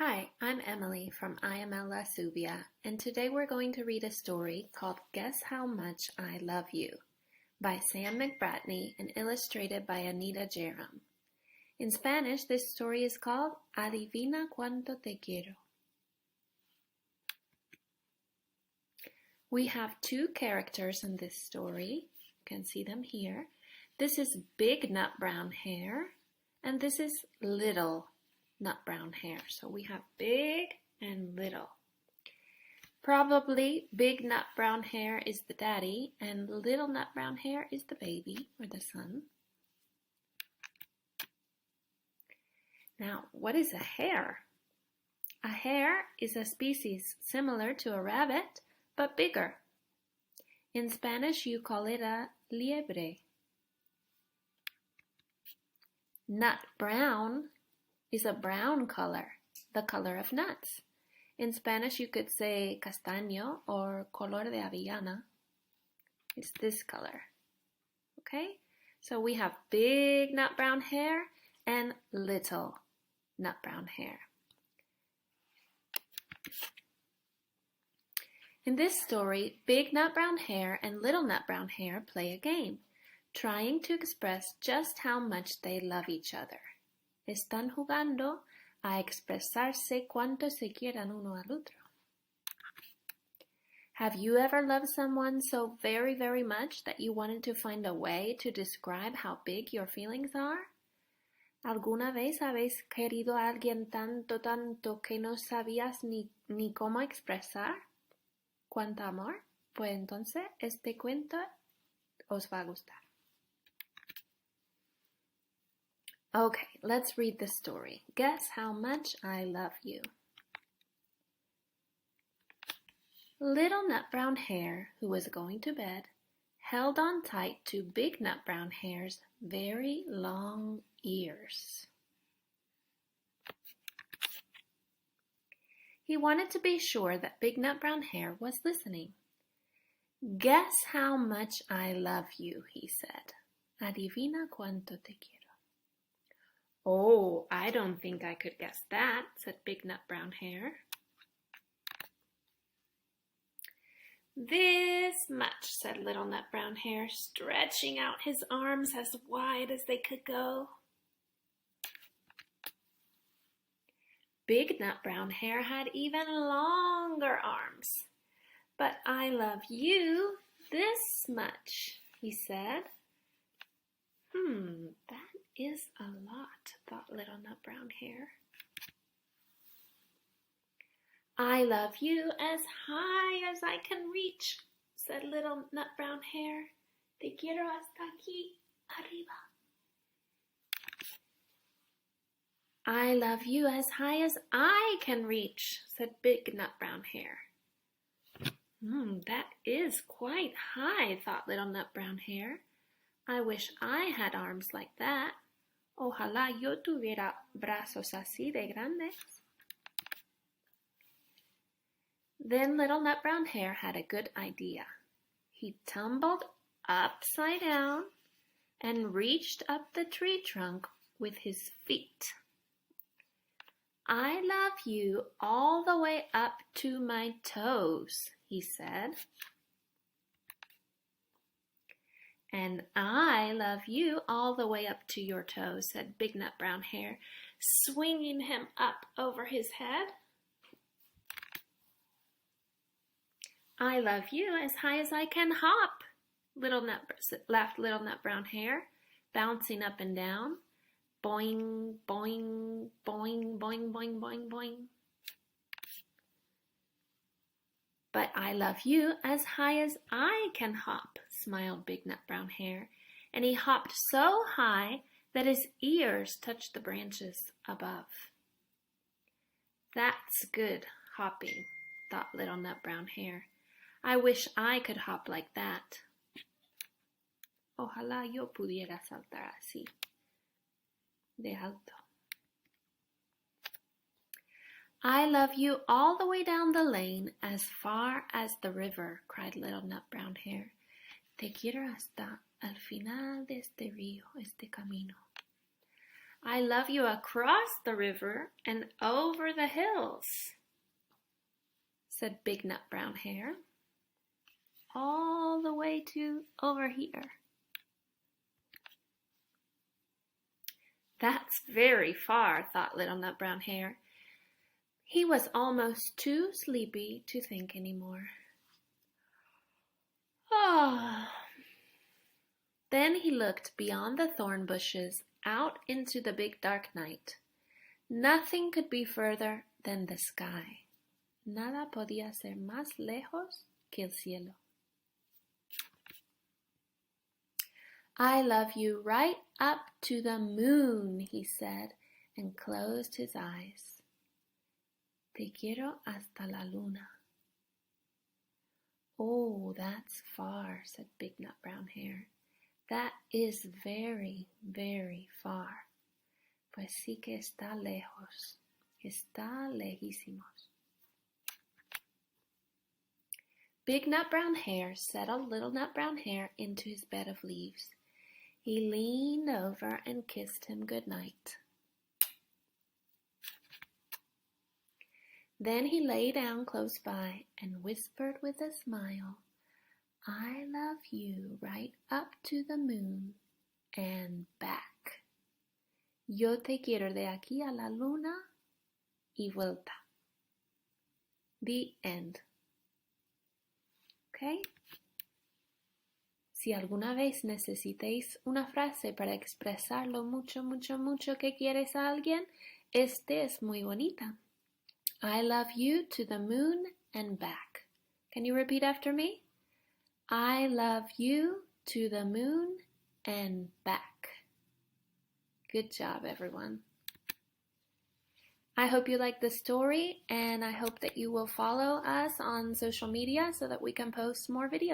Hi, I'm Emily from IML La Zubia, and today we're going to read a story called Guess How Much I Love You by Sam McBratney and illustrated by Anita Jerram. In Spanish, this story is called Adivina cuánto te quiero. We have two characters in this story. You can see them here. This is Big Nut Brown Hair, and this is Little Nut Brown Hair. So we have big and little. Probably Big Nut Brown Hair is the daddy and Little Nut Brown Hair is the baby or the son. Now, what is a hare? A hare is a species similar to a rabbit, but bigger. In Spanish, you call it a liebre. Nut brown is a brown color, the color of nuts. In Spanish, you could say castaño or color de avellana. It's this color. Okay? So we have big nut brown hair and little nut brown hair. In this story, Big Nut Brown Hair and Little Nut Brown Hair play a game, trying to express just how much they love each other. Están jugando a expresarse cuánto se quieran uno al otro. Have you ever loved someone so very, very much that you wanted to find a way to describe how big your feelings are? ¿Alguna vez habéis querido a alguien tanto, tanto que no sabías ni cómo expresar cuánto amor? Pues entonces este cuento os va a gustar. Okay, let's read the story. Guess how much I love you. Little Nut Brown Hair, who was going to bed, held on tight to Big Nut Brown Hair's very long ears. He wanted to be sure that Big Nut Brown Hair was listening. Guess how much I love you, he said. Adivina cuánto te quiero. Oh, I don't think I could guess that, said Big Nut Brown Hair. This much, said Little Nut Brown Hair, stretching out his arms as wide as they could go. Big Nut Brown Hair had even longer arms. But I love you this much, he said. That is a lot, thought Little Nut Brown Hair. I love you as high as I can reach, said Little Nut Brown Hair. Te quiero hasta aquí arriba. I love you as high as I can reach, said Big Nut Brown Hair. That is quite high, thought Little Nut Brown Hair. I wish I had arms like that. Ojalá yo tuviera brazos así de grandes. Then Little Nut Brown Hair had a good idea. He tumbled upside down and reached up the tree trunk with his feet. I love you all the way up to my toes, he said. And I love you all the way up to your toes, said Big Nut Brown Hair, swinging him up over his head. I love you as high as I can hop, laughed Little Nut Brown Hair, bouncing up and down. Boing, boing, boing, boing, boing, boing, boing. But I love you as high as I can hop, smiled Big Nut Brown Hair, and he hopped so high that his ears touched the branches above. That's good hopping, thought Little Nut Brown Hair. I wish I could hop like that. Ojalá yo pudiera saltar así, de alto. I love you all the way down the lane as far as the river, cried Little Nut Brown Hair. Te quiero hasta al final de este río, este camino. I love you across the river and over the hills, said Big Nut Brown Hare, all the way to over here. That's very far, thought Little Nut Brown Hare. He was almost too sleepy to think anymore. Then he looked beyond the thorn bushes out into the big dark night. Nothing could be further than the sky. Nada podía ser más lejos que el cielo. I love you right up to the moon, he said, and closed his eyes. Te quiero hasta la luna. Oh, that's far, said Big Nut Brown Hare. That is very, very far. Pues sí que está lejos. Está lejísimos. Big Nut Brown Hare settled Little Nut Brown Hare into his bed of leaves. He leaned over and kissed him good night. Then he lay down close by and whispered with a smile, I love you right up to the moon and back. Yo te quiero de aquí a la luna y vuelta. The end. Okay? Si alguna vez necesitéis una frase para expresar lo mucho, mucho, mucho que quieres a alguien, este es muy bonita. I love you to the moon and back. Can you repeat after me? I love you to the moon and back. Good job, everyone. I hope you liked the story, and I hope that you will follow us on social media so that we can post more videos.